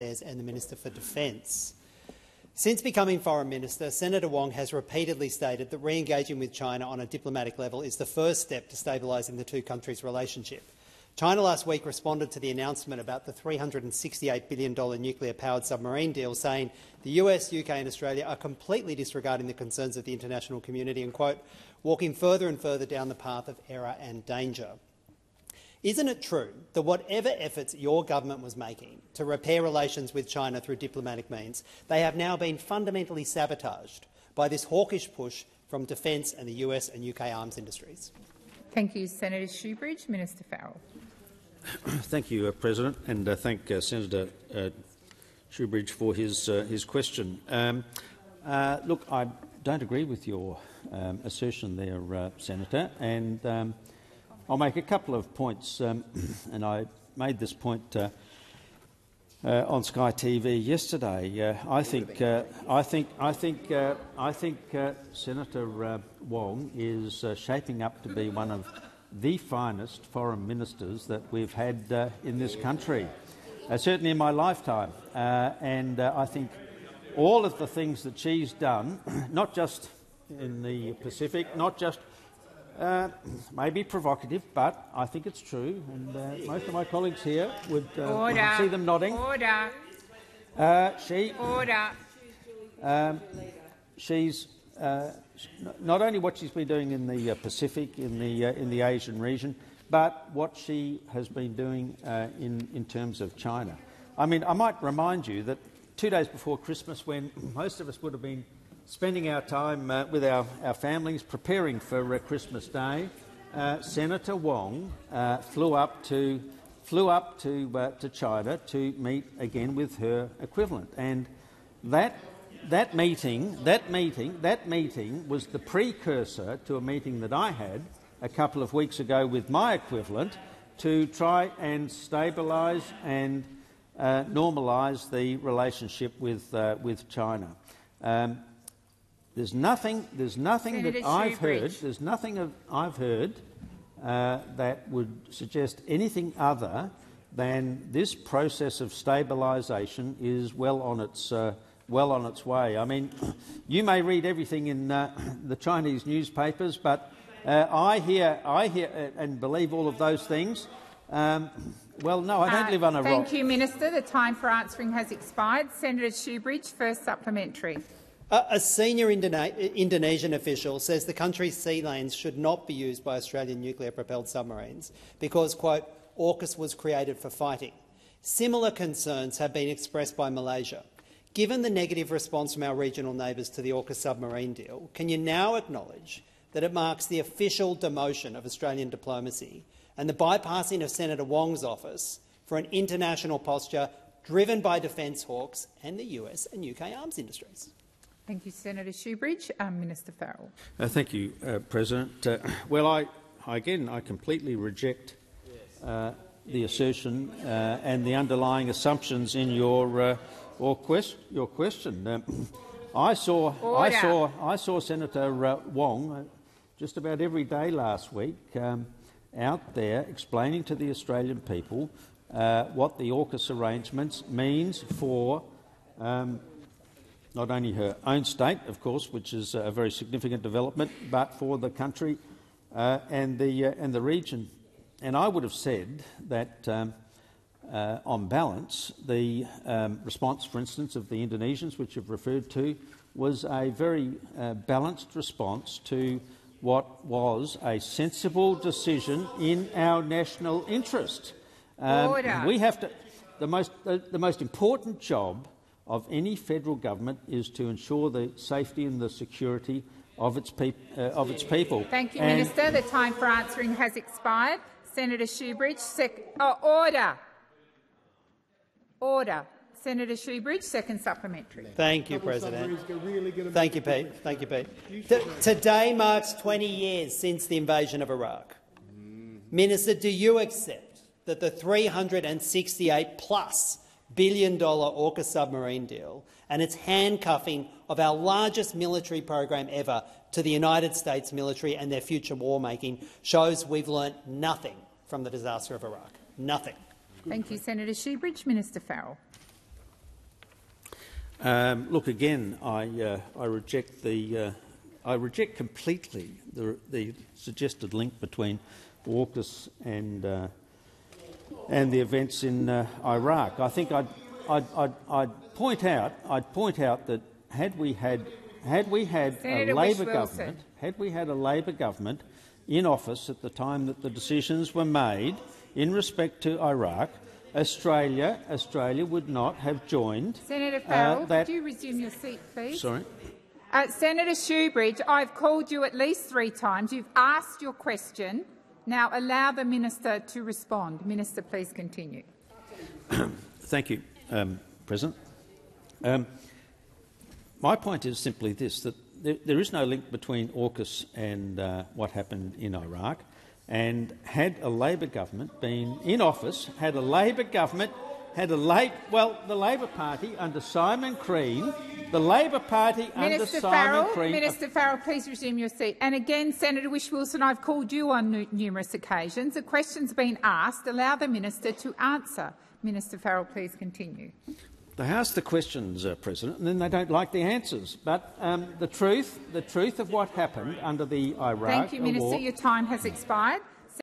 and the Minister for Defence. Since becoming Foreign Minister, Senator Wong has repeatedly stated that re-engaging with China on a diplomatic level is the first step to stabilising the two countries' relationship. China last week responded to the announcement about the $368 billion nuclear-powered submarine deal, saying the US, UK and Australia are completely disregarding the concerns of the international community and, quote, walking further and further down the path of error and danger. Isn't it true that whatever efforts your government was making to repair relations with China through diplomatic means, they have now been fundamentally sabotaged by this hawkish push from defence and the US and UK arms industries? Thank you, Senator Shoebridge. Minister Farrell. Thank you, President, and thank Senator Shoebridge for his question. Look, I don't agree with your assertion there, Senator, and I'll make a couple of points, and I made this point on Sky TV yesterday. I think Senator Wong is shaping up to be one of the finest foreign ministers that we've had in this country, certainly in my lifetime. And I think all of the things that she's done, not just in the Pacific, not just maybe provocative, but I think it's true, and most of my colleagues here would see them nodding. Order. She's not only what she's been doing in the Pacific, in the Asian region, but what she has been doing in terms of China. I mean, I might remind you that 2 days before Christmas, when most of us would have been spending our time with our families preparing for Christmas Day, Senator Wong flew up to China to meet again with her equivalent, and that meeting was the precursor to a meeting that I had a couple of weeks ago with my equivalent to try and stabilise and normalise the relationship with China. There's nothing that I've heard that would suggest anything other than this process of stabilisation is well on its way. I mean, you may read everything in the Chinese newspapers, but I hear and believe all of those things. Well, no, I don't live on a rock. Thank you, Minister. The time for answering has expired. Senator Shoebridge, first supplementary. A senior Indonesian official says the country's sea lanes should not be used by Australian nuclear-propelled submarines because, quote, AUKUS was created for fighting. Similar concerns have been expressed by Malaysia. Given the negative response from our regional neighbours to the AUKUS submarine deal, can you now acknowledge that it marks the official demotion of Australian diplomacy and the bypassing of Senator Wong's office for an international posture driven by defence hawks and the US and UK arms industries? Thank you, Senator Shoebridge. Minister Farrell. Thank you, President. Well, I completely reject the assertion and the underlying assumptions in your question. I saw Senator Wong just about every day last week out there explaining to the Australian people what the AUKUS arrangements means for not only her own state, of course, which is a very significant development, but for the country and the region. And I would have said that, on balance, the response, for instance, of the Indonesians, which you've referred to, was a very balanced response to what was a sensible decision in our national interest. We have to. The most important job of any federal government is to ensure the safety and the security of its people. Thank you, Minister. The time for answering has expired. Senator Shoebridge, order. Senator Shoebridge, second supplementary. Thank you, President. Thank you, Pete. Thank you, Pete. Today marks 20 years since the invasion of Iraq. Minister, do you accept that the $368+ billion AUKUS submarine deal and its handcuffing of our largest military program ever to the United States military and their future war-making shows we've learnt nothing from the disaster of Iraq? Nothing. Thank you, Senator Shoebridge. Minister Farrell. Look, again, I reject I reject completely the suggested link between AUKUS and the events in Iraq. I think I'd point out that had we had a Labor government in office at the time that the decisions were made in respect to Iraq, Australia would not have joined. Senator Farrell, could you resume your seat, please? Sorry. Senator Shoebridge, I've called you at least 3 times. You've asked your question. Now allow the minister to respond. Minister, please continue. Thank you, President. My point is simply this, that there is no link between AUKUS and what happened in Iraq. And had a Labor government been in office, the Labor Party under Simon Crean, Minister Farrell, please resume your seat. And again, Senator Whish-Wilson, I've called you on numerous occasions. A question's been asked. Allow the minister to answer. Minister Farrell, please continue. They ask the questions, President, and then they don't like the answers. But the truth of what happened under the Iraq Thank you, Minister. war— Your time has expired.